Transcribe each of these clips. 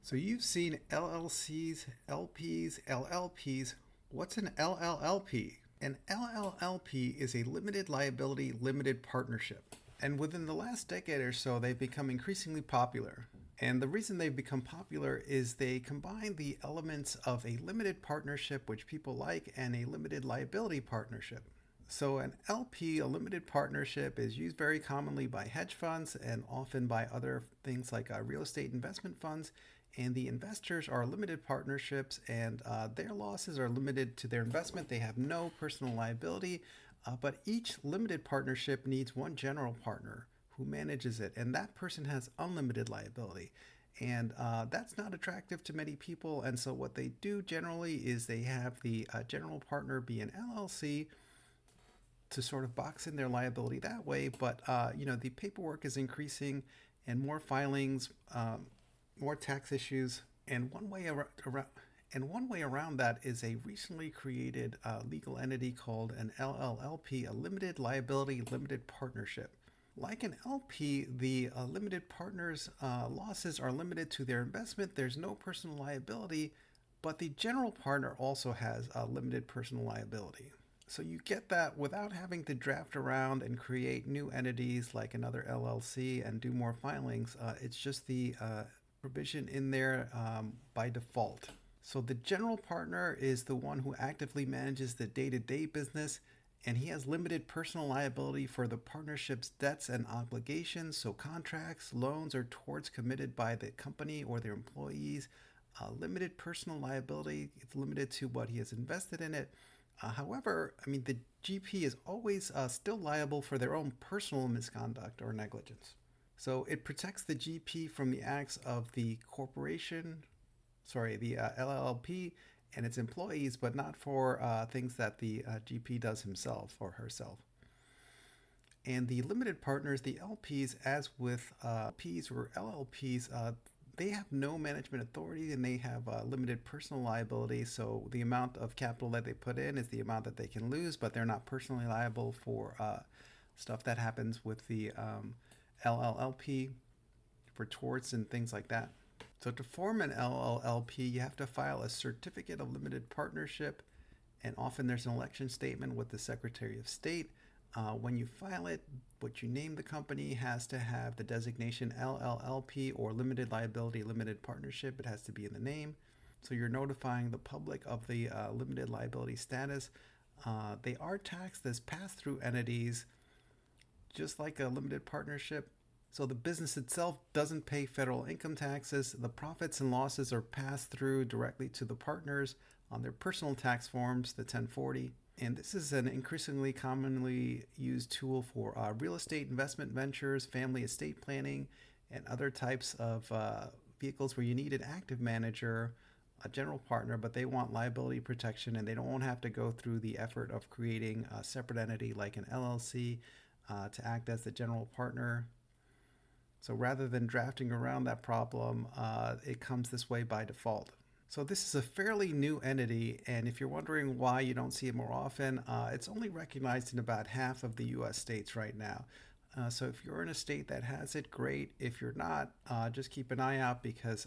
So you've seen LLCs, LPs, LLPs. What's an LLLP? An LLLP is a limited liability limited partnership. And within the last decade or so, they've become increasingly popular. And the reason they've become popular is they combine the elements of a limited partnership, which people like, and a limited liability partnership. So an LP, a limited partnership, is used very commonly by hedge funds and often by other things like real estate investment funds. And the investors are limited partnerships, and their losses are limited to their investment. They have no personal liability, but each limited partnership needs one general partner who manages it, and that person has unlimited liability. And that's not attractive to many people. And so what they do generally is they have the general partner be an LLC to sort of box in their liability that way. But the paperwork is increasing, and more filings, more tax issues, and one way around that is a recently created legal entity called an LLLP, a limited liability limited partnership. Like an LP, the limited partners' losses are limited to their investment. There's no personal liability, but the general partner also has limited personal liability. So you get that without having to draft around and create new entities like another LLC and do more filings. It's just the provision in there by default. So the general partner is the one who actively manages the day-to-day business, and he has limited personal liability for the partnership's debts and obligations, so contracts, loans, or torts committed by the company or their employees. Limited personal liability, it's limited to what he has invested in it. However, the GP is always still liable for their own personal misconduct or negligence. So it protects the GP from the acts of the the LLP and its employees, but not for things that the GP does himself or herself. And the limited partners, the LPs, as with Ps or LLPs, they have no management authority and they have limited personal liability. So the amount of capital that they put in is the amount that they can lose, but they're not personally liable for stuff that happens with the LLLP for torts and things like that. So to form an LLLP, you have to file a certificate of limited partnership, and often there's an election statement with the Secretary of State. When you file it, what you name the company has to have the designation LLLP or Limited Liability Limited Partnership. It has to be in the name. So you're notifying the public of the limited liability status. They are taxed as pass-through entities, just like a limited partnership. So the business itself doesn't pay federal income taxes. The profits and losses are passed through directly to the partners on their personal tax forms, the 1040. And this is an increasingly commonly used tool for real estate investment ventures, family estate planning, and other types of vehicles where you need an active manager, a general partner, but they want liability protection and they don't have to go through the effort of creating a separate entity like an LLC to act as the general partner. So rather than drafting around that problem, it comes this way by default. So this is a fairly new entity, and if you're wondering why you don't see it more often, it's only recognized in about half of the US states right now. So if you're in a state that has it, great. If you're not, just keep an eye out because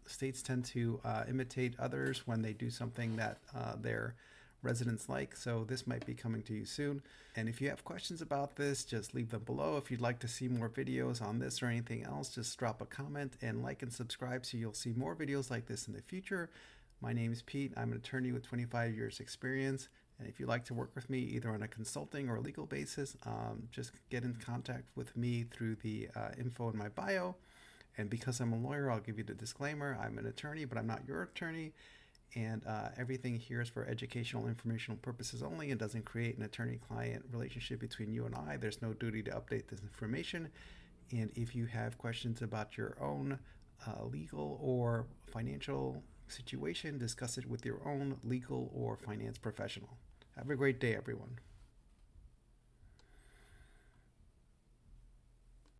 states tend to imitate others when they do something that their residents like. So this might be coming to you soon. And if you have questions about this, just leave them below. If you'd like to see more videos on this or anything else, just drop a comment and like and subscribe so you'll see more videos like this in the future. My name is Pete. I'm an attorney with 25 years experience. And if you'd like to work with me either on a consulting or legal basis, just get in contact with me through the info in my bio. And because I'm a lawyer, I'll give you the disclaimer. I'm an attorney, but I'm not your attorney. And everything here is for educational, informational purposes only and doesn't create an attorney-client relationship between you and I. There's no duty to update this information. And if you have questions about your own legal or financial situation, discuss it with your own legal or finance professional. Have a great day, everyone.